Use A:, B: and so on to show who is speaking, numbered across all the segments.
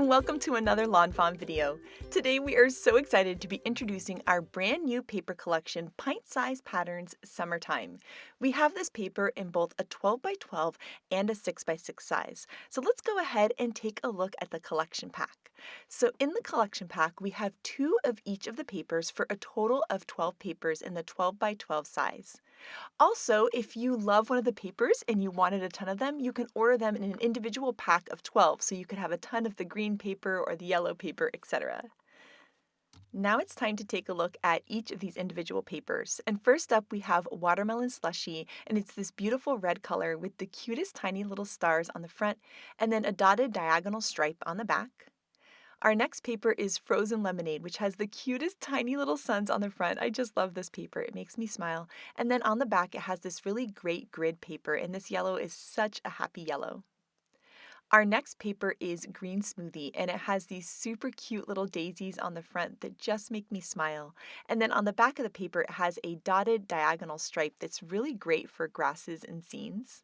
A: and welcome to another lawnfawn video. Today we are so excited to be introducing our brand new paper collection, Pint-Sized Patterns Summertime. We have this paper in both a 12 by 12 and a 6 by 6 size. So let's go ahead and take a look at the collection pack. So in the collection pack, we have 2 of each of the papers for a total of 12 papers in the 12 by 12 size. Also, if you love one of the papers and you wanted a ton of them, you can order them in an individual pack of 12, so you could have a ton of the green paper or the yellow paper, etc. Now it's time to take a look at each of these individual papers. And first up, we have Watermelon Slushy, and it's this beautiful red color with the cutest tiny little stars on the front, and then a dotted diagonal stripe on the back. Our next paper is Frozen Lemonade, which has the cutest tiny little suns on the front. I just love this paper. It makes me smile. And then on the back, it has this really great grid paper, and this yellow is such a happy yellow. Our next paper is Green Smoothie, and it has these super cute little daisies on the front that just make me smile. And then on the back of the paper, it has a dotted diagonal stripe that's really great for grasses and scenes.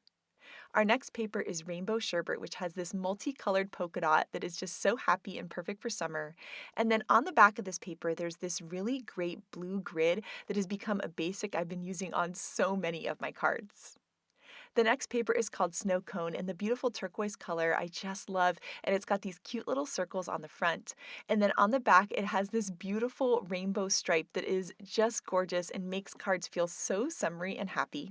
A: Our next paper is Rainbow Sherbet, which has this multicolored polka dot that is just so happy and perfect for summer. And then on the back of this paper, there's this really great blue grid that has become a basic I've been using on so many of my cards. The next paper is called Snow Cone, and the beautiful turquoise color I just love, and it's got these cute little circles on the front. And then on the back, it has this beautiful rainbow stripe that is just gorgeous and makes cards feel so summery and happy.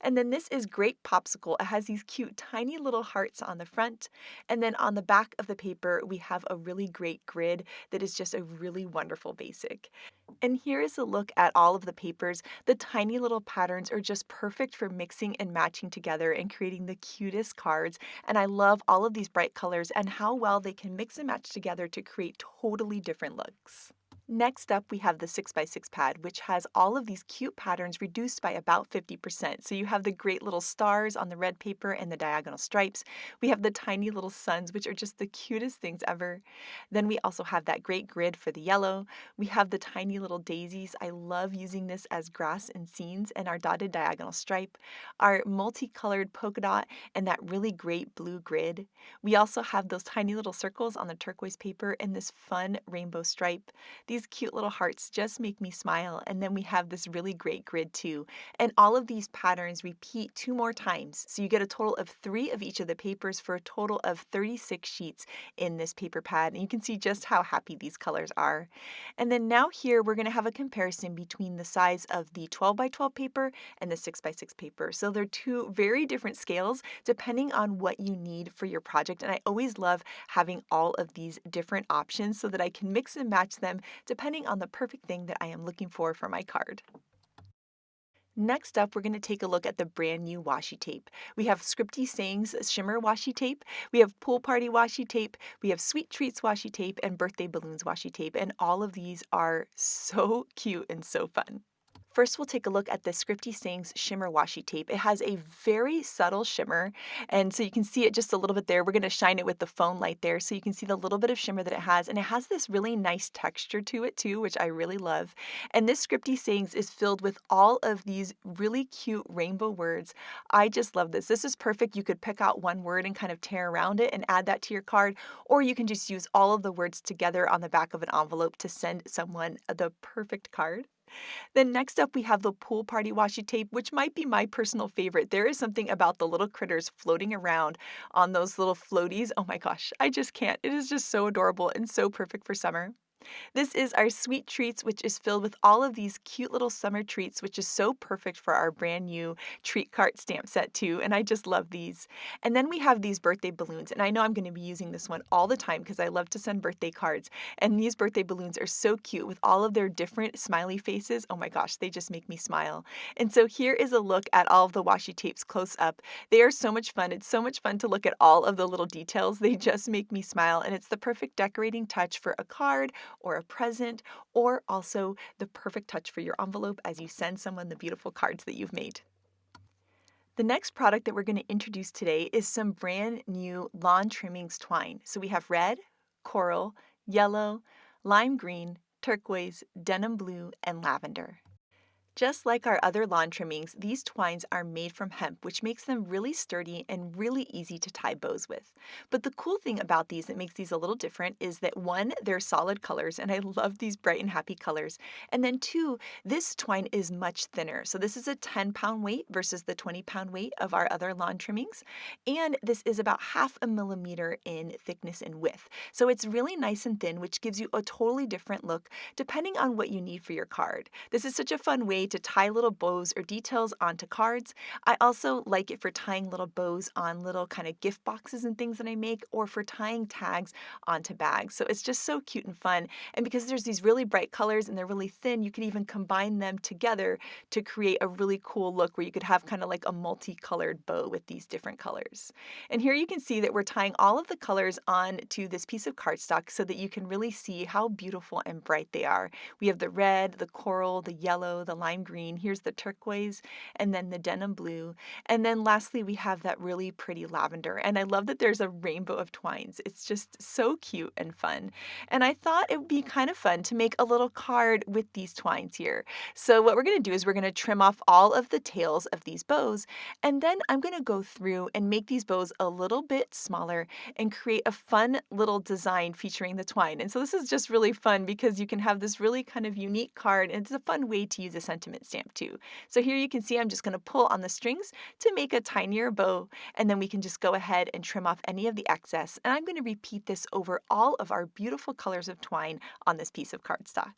A: And then this is Grape Popsicle. It has these cute tiny little hearts on the front. And then on the back of the paper, we have a really great grid that is just a really wonderful basic. And here is a look at all of the papers. The tiny little patterns are just perfect for mixing and matching together and creating the cutest cards. And I love all of these bright colors and how well they can mix and match together to create totally different looks. Next up, we have the 6 by 6 pad, which has all of these cute patterns reduced by about 50%. So you have the great little stars on the red paper and the diagonal stripes. We have the tiny little suns, which are just the cutest things ever. Then we also have that great grid for the yellow. We have the tiny little daisies. I love using this as grass and scenes, and our dotted diagonal stripe, our multicolored polka dot, and that really great blue grid. We also have those tiny little circles on the turquoise paper and this fun rainbow stripe. These cute little hearts just make me smile, and then we have this really great grid too. And all of these patterns repeat 2 more times, so you get a total of 3 of each of the papers for a total of 36 sheets in this paper pad, and you can see just how happy these colors are. And then now here we're going to have a comparison between the size of the 12 by 12 paper and the 6 by 6 paper. So they're 2 very different scales depending on what you need for your project, and I always love having all of these different options so that I can mix and match them depending on the perfect thing that I am looking for my card. Next up, we're going to take a look at the brand new washi tape. We have Scripty Sayings Shimmer Washi Tape, we have Pool Party Washi Tape, we have Sweet Treats Washi Tape, and Birthday Balloons Washi Tape, and all of these are so cute and so fun. First, we'll take a look at the Scripty Sayings Shimmer Washi Tape. It has a very subtle shimmer, and so you can see it just a little bit there. We're going to shine it with the phone light there, so you can see the little bit of shimmer that it has, and it has this really nice texture to it too, which I really love. And this Scripty Sayings is filled with all of these really cute rainbow words. I just love this. This is perfect. You could pick out one word and kind of tear around it and add that to your card, or you can just use all of the words together on the back of an envelope to send someone the perfect card. Then next up, we have the Pool Party Washi Tape, which might be my personal favorite. There is something about the little critters floating around on those little floaties. Oh my gosh, I just can't. It is just so adorable and so perfect for summer. This is our Sweet Treats, which is filled with all of these cute little summer treats, which is so perfect for our brand new treat cart stamp set too, and I just love these. And then we have these birthday balloons, and I know I'm going to be using this one all the time because I love to send birthday cards, and these birthday balloons are so cute with all of their different smiley faces. Oh my gosh, they just make me smile. And so here is a look at all of the washi tapes close up. They are so much fun. It's so much fun to look at all of the little details. They just make me smile, and it's the perfect decorating touch for a card or a present, or also the perfect touch for your envelope as you send someone the beautiful cards that you've made. The next product that we're going to introduce today is some brand new lawn trimmings twine. So we have red, coral, yellow, lime green, turquoise, denim blue, and lavender. Just like our other lawn trimmings, these twines are made from hemp, which makes them really sturdy and really easy to tie bows with. But the cool thing about these that makes these a little different is that one, they're solid colors, and I love these bright and happy colors. And then two, this twine is much thinner. So this is a 10-pound weight versus the 20-pound weight of our other lawn trimmings. And this is about half a millimeter in thickness and width. So it's really nice and thin, which gives you a totally different look depending on what you need for your card. This is such a fun way to tie little bows or details onto cards. I also like it for tying little bows on little kind of gift boxes and things that I make, or for tying tags onto bags. So it's just so cute and fun. And because there's these really bright colors and they're really thin, you can even combine them together to create a really cool look where you could have kind of like a multicolored bow with these different colors. And here you can see that we're tying all of the colors onto this piece of cardstock so that you can really see how beautiful and bright they are. We have the red, the coral, the yellow, the lime green. Here's the turquoise, and then the denim blue. And then lastly, we have that really pretty lavender. And I love that there's a rainbow of twines. It's just so cute and fun. And I thought it would be kind of fun to make a little card with these twines here. So what we're going to do is we're going to trim off all of the tails of these bows, and then I'm going to go through and make these bows a little bit smaller and create a fun little design featuring the twine. And so this is just really fun because you can have this really kind of unique card, and it's a fun way to use a sentiment stamp too. So here you can see I'm just going to pull on the strings to make a tinier bow, and then we can just go ahead and trim off any of the excess. And I'm going to repeat this over all of our beautiful colors of twine on this piece of cardstock.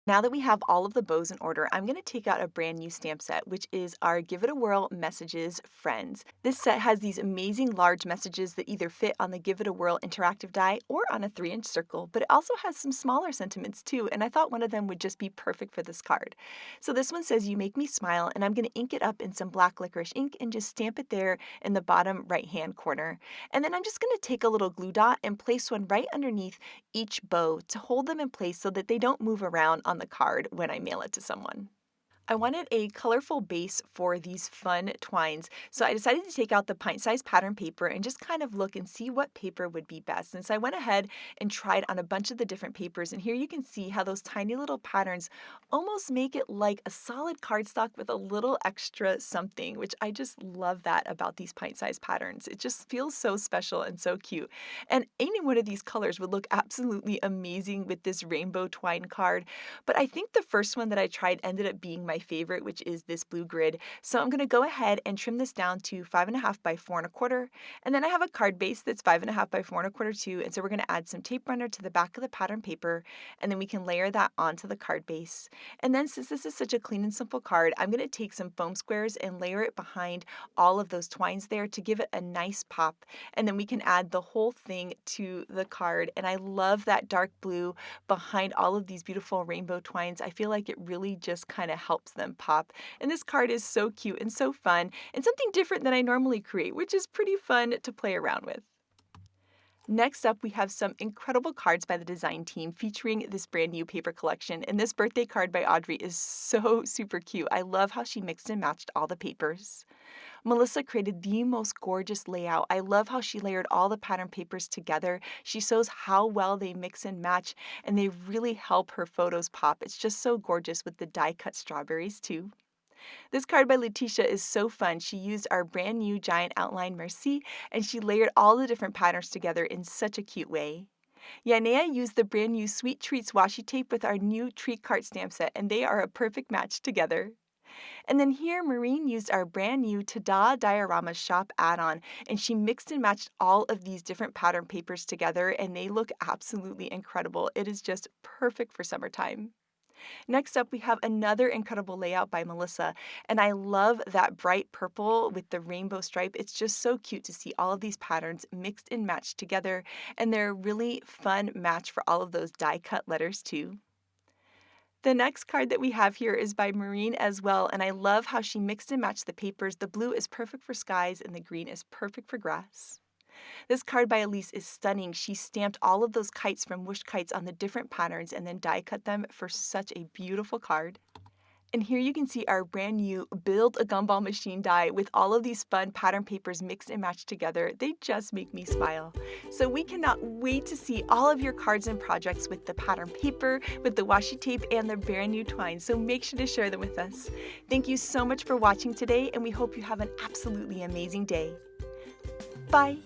A: Now that we have all of the bows in order, I'm going to take out a brand new stamp set, which is our Give It a Whirl Messages Friends. This set has these amazing large messages that either fit on the Give It a Whirl interactive die or on a 3-inch circle, but it also has some smaller sentiments too, and I thought one of them would just be perfect for this card. So this one says, "You make me smile," and I'm going to ink it up in some black licorice ink and just stamp it there in the bottom right-hand corner. And then I'm just going to take a little glue dot and place one right underneath each bow to hold them in place so that they don't move around on the card when I mail it to someone. I wanted a colorful base for these fun twines, so I decided to take out the pint-sized pattern paper and just kind of look and see what paper would be best. And so I went ahead and tried on a bunch of the different papers, and here you can see how those tiny little patterns almost make it like a solid cardstock with a little extra something, which I just love that about these pint-sized patterns. It just feels so special and so cute. And any one of these colors would look absolutely amazing with this rainbow twine card, but I think the first one that I tried ended up being my favorite, which is this blue grid. So I'm going to go ahead and trim this down to 5.5 by 4.25. And then I have a card base that's 5.5 by 4.25 too. And so we're going to add some tape runner to the back of the pattern paper, and then we can layer that onto the card base. And then since this is such a clean and simple card, I'm going to take some foam squares and layer it behind all of those twines there to give it a nice pop. And then we can add the whole thing to the card. And I love that dark blue behind all of these beautiful rainbow twines. I feel like it really just kind of helps them pop. And this card is so cute and so fun and something different than I normally create, which is pretty fun to play around with. Next up, we have some incredible cards by the design team featuring this brand new paper collection. And this birthday card by Audrey is so super cute. I love how she mixed and matched all the papers. Melissa created the most gorgeous layout. I love how she layered all the pattern papers together. She shows how well they mix and match, and they really help her photos pop. It's just so gorgeous with the die-cut strawberries too. This card by Letitia is so fun. She used our brand new giant outline Merci, and she layered all the different patterns together in such a cute way. Yanea used the brand new Sweet Treats washi tape with our new treat card stamp set, and they are a perfect match together. And then here, Maureen used our brand new Tada Diorama Shop add-on, and she mixed and matched all of these different pattern papers together, and they look absolutely incredible. It is just perfect for summertime. Next up, we have another incredible layout by Melissa, and I love that bright purple with the rainbow stripe. It's just so cute to see all of these patterns mixed and matched together, and they're a really fun match for all of those die-cut letters too. The next card that we have here is by Maureen as well, and I love how she mixed and matched the papers. The blue is perfect for skies, and the green is perfect for grass. This card by Elise is stunning. She stamped all of those kites from Wish Kites on the different patterns and then die cut them for such a beautiful card. And here you can see our brand new Build a Gumball Machine die with all of these fun pattern papers mixed and matched together. They just make me smile. So we cannot wait to see all of your cards and projects with the pattern paper, with the washi tape, and the brand new twine. So make sure to share them with us. Thank you so much for watching today, and we hope you have an absolutely amazing day. Bye!